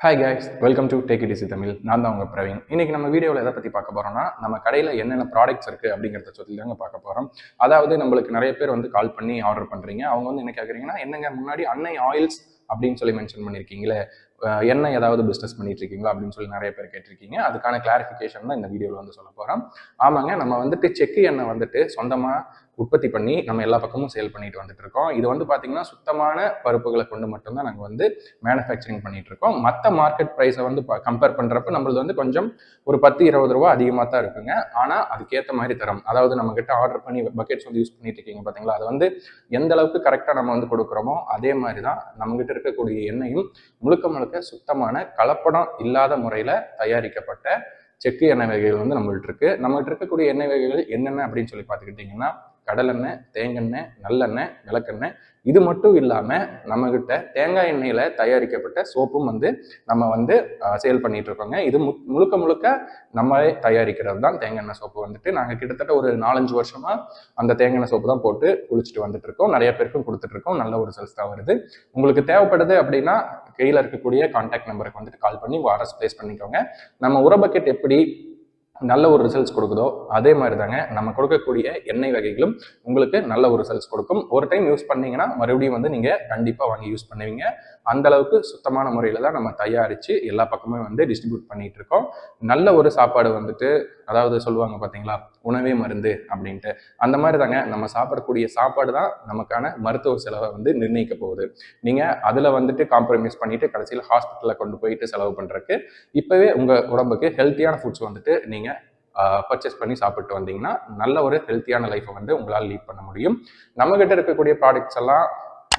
Hi guys, welcome to take it easy Tamil. நான் தான் உங்கள் பிரவீன். இன்னைக்கு நம்ம வீடியோவில் எதை பற்றி பார்க்க போகிறோம்னா, நம்ம கடையில் என்னென்ன ப்ராடக்ட்ஸ் இருக்குது அப்படிங்கிறத சொல்லி தாங்க பார்க்க போகிறோம். அதாவது நம்மளுக்கு நிறைய பேர் வந்து கால் பண்ணி ஆர்டர் பண்ணுறீங்க. அவங்க வந்து என்ன கேட்குறீங்கன்னா, என்னங்க முன்னாடி அன்னை ஆயில்ஸ் அப்படின்னு சொல்லி மென்ஷன் பண்ணியிருக்கீங்களே, எண்ணெய் ஏதாவது பிஸ்னஸ் பண்ணிட்டு இருக்கீங்களா அப்படின்னு சொல்லி நிறைய பேர் கேட்டிருக்கீங்க. அதுக்கான கிளாரிஃபிகேஷன் தான் இந்த வீடியோவில் வந்து சொல்ல போகிறோம். ஆமாங்க, நம்ம வந்துட்டு செக்கு எண்ணெய் வந்துட்டு சொந்தமாக உற்பத்தி பண்ணி நம்ம எல்லா பக்கமும் சேல் பண்ணிட்டு வந்துட்டு இருக்கோம். இது வந்து பார்த்தீங்கன்னா சுத்தமான பருப்புகளை கொண்டு மட்டும்தான் நாங்கள் வந்து மேனுஃபேக்சரிங் பண்ணிட்டு இருக்கோம். மற்ற மார்க்கெட் ப்ரைஸை வந்து கம்பேர் பண்ணுறப்ப நம்மளது வந்து கொஞ்சம் ஒரு 10-20 ரூபா அதிகமாக தான் இருக்குங்க. ஆனால் அதுக்கேற்ற மாதிரி தரம், அதாவது நம்ம கிட்ட ஆர்டர் பண்ணி பக்கெட்ஸ் வந்து யூஸ் பண்ணிட்டு இருக்கீங்க பார்த்தீங்களா, அது வந்து எந்த அளவுக்கு கரெக்டாக நம்ம வந்து கொடுக்குறோமோ அதே மாதிரி தான் நம்மகிட்ட இருக்கக்கூடிய எண்ணெயும் முழுக்க முழுக்க சுத்தமான கலப்படம் இல்லாத முறையில் தயாரிக்கப்பட்ட செக்கு எண்ணெய் வகைகள் வந்து நம்மள்ட்ட இருக்கு. நம்மகிட்ட இருக்கக்கூடிய எண்ணெய் வகைகள் என்னென்ன அப்படின்னு சொல்லி பார்த்துக்கிட்டிங்கன்னா, கடலெண்ணெய், தேங்கெண்ணெய், நல்லெண்ணெய், விளக்கெண்ணெய். இது மட்டும் இல்லாமல் நம்மகிட்ட தேங்காய் எண்ணெயில் தயாரிக்கப்பட்ட சோப்பும் வந்து நம்ம வந்து சேல் பண்ணிட்டு இருக்கோங்க. இது முழுக்க முழுக்க நம்மளே தயாரிக்கிறது தான் தேங்காய் எண்ணெய் சோப்பு வந்துட்டு. நாங்கள் கிட்டத்தட்ட ஒரு 4-5 வருஷமாக அந்த தேங்காய் எண்ணெய் சோப்பு தான் போட்டு குளிச்சுட்டு வந்துட்டு இருக்கோம். நிறைய பேருக்கும் கொடுத்துட்டு இருக்கோம். நல்ல ஒரு ரிசல்ட்ஸ் தான் வருது. உங்களுக்கு தேவைப்படுது அப்படின்னா கையில் இருக்கக்கூடிய கான்டாக்ட் நம்பருக்கு வந்துட்டு கால் பண்ணி ஆர்டர்ஸ் பிளேஸ் பண்ணிக்கோங்க. நம்ம உர பக்கெட் எப்படி நல்ல ஒரு ரிசல்ட்ஸ் கொடுக்குதோ அதே மாதிரி தாங்க நம்ம கொடுக்கக்கூடிய எண்ணெய் வகைகளும் உங்களுக்கு நல்ல ஒரு ரிசல்ட்ஸ் கொடுக்கும். ஒரு டைம் யூஸ் பண்ணீங்கன்னா மறுபடியும் வந்து நீங்கள் கண்டிப்பாக வாங்கி யூஸ் பண்ணுவீங்க. அந்த அளவுக்கு சுத்தமான முறையில் தான் நம்ம தயாரித்து எல்லா பக்கமும் வந்து டிஸ்ட்ரிபியூட் பண்ணிட்டு இருக்கோம். நல்ல ஒரு சாப்பாடு வந்துட்டு, அதாவது சொல்லுவாங்க பார்த்தீங்களா, உணவே மருந்து அப்படின்ட்டு, அந்த மாதிரி தாங்க நம்ம சாப்பிடக்கூடிய சாப்பாடு தான் நமக்கான மருத்துவ செலவை வந்து நிர்ணயிக்க போகுது. நீங்கள் அதில் வந்துட்டு காம்ப்ரமைஸ் பண்ணிட்டு கடைசியில் ஹாஸ்பிட்டலில் கொண்டு போயிட்டு செலவு பண்ணுறதுக்கு இப்போவே உங்கள் உடம்புக்கு ஹெல்த்தியான ஃபுட்ஸ் வந்துட்டு நீங்கள் பர்ச்சேஸ் பண்ணி சாப்பிட்டு வந்தீங்கன்னா நல்ல ஒரு ஹெல்த்தியான லைஃப்பை வந்து உங்களால் லீட் பண்ண முடியும். நம்மகிட்ட இருக்கக்கூடிய ப்ராடக்ட்ஸ் எல்லாம்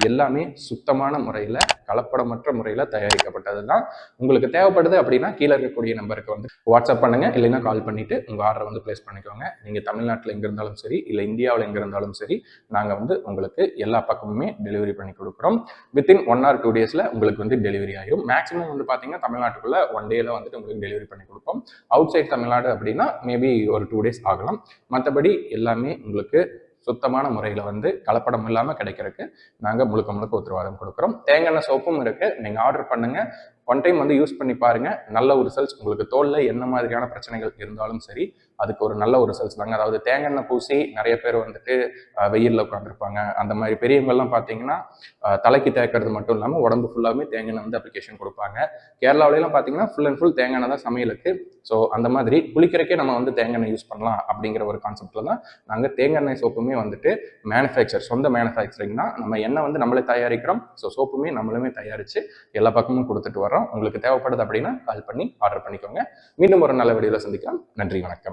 எல்லாமே சுத்தமான முறையில் கலப்படமற்ற முறையில் தயாரிக்கப்பட்டது தான். உங்களுக்கு தேவைப்படுது அப்படின்னா கீழே இருக்கக்கூடிய நம்பருக்கு வந்து வாட்ஸ்அப் பண்ணுங்க, இல்லைன்னா கால் பண்ணிட்டு உங்கள் ஆர்டரை வந்து பிளேஸ் பண்ணிக்கோங்க. நீங்கள் தமிழ்நாட்டில் எங்கே இருந்தாலும் சரி, இல்லை இந்தியாவில் எங்கே இருந்தாலும் சரி, நாங்கள் வந்து உங்களுக்கு எல்லா பக்கமுமே டெலிவரி பண்ணி கொடுக்குறோம். வித்தின் 1 or 2 days உங்களுக்கு வந்து டெலிவரி ஆகிடும். மேக்ஸிமம் வந்து பார்த்தீங்கன்னா தமிழ்நாட்டுக்குள்ள 1 day வந்துட்டு உங்களுக்கு டெலிவரி பண்ணி கொடுப்போம். அவுட் சைட் தமிழ்நாடு அப்படின்னா மேபி ஒரு 2 days ஆகலாம். மற்றபடி எல்லாமே உங்களுக்கு சுத்தமான முறையில் வந்து கலப்படம் இல்லாமல் கிடைக்கிறதுக்கு நாங்கள் முழுக்க முழுக்க உத்தரவாதம் கொடுக்குறோம். தேங்காய் எண்ணெய் சோப்பும் இருக்குது. நீங்கள் ஆர்டர் பண்ணுங்கள், ஒன் டைம் வந்து யூஸ் பண்ணி பாருங்கள். நல்ல ஒரு ரிசல்ட்ஸ் உங்களுக்கு. தோலில் என்ன மாதிரியான பிரச்சனைகள் இருந்தாலும் சரி, அதுக்கு ஒரு நல்ல ஒரு ரிசல்ட்ஸ் தாங்க. அதாவது தேங்காய் எண்ணெய் பூசி நிறைய பேர் வந்துட்டு வெயிலில் உட்காந்துருப்பாங்க. அந்த மாதிரி பெரியவங்கள்லாம் பார்த்தீங்கன்னா தலைக்கு தேய்க்கிறது மட்டும் இல்லாமல் உடம்பு ஃபுல்லாகவே தேங்காய் எண்ணெய் வந்து அப்ளிகேஷன் கொடுப்பாங்க. கேரளாவிலாம் பார்த்தீங்கன்னா ஃபுல் அண்ட் ஃபுல் தேங்காய் எண்ணெய் தான் சமையலுக்கு. ஸோ அந்த மாதிரி குளிக்கிறக்கே நம்ம வந்து தேங்காய் எண்ணெய் யூஸ் பண்ணலாம் அப்படிங்கிற ஒரு கான்செப்டில் தான் நாங்கள் தேங்காய் எண்ணெய் சோப்புமே வந்துட்டு சொந்த மேனுஃபேக்சரிங் தான். நம்ம எண்ணெய் வந்து நம்மளே தயாரிக்கிறோம். ஸோ சோப்புமே நம்மளுமே தயாரித்து எல்லா பக்கமும் கொடுத்துட்டு வரோம். உங்களுக்கு தேவைப்படுது அப்படின்னா கால் பண்ணி ஆர்டர் பண்ணிக்கோங்க. மீண்டும் ஒரு நல்ல வீடியோவில் சந்திக்கலாம். நன்றி, வணக்கம்.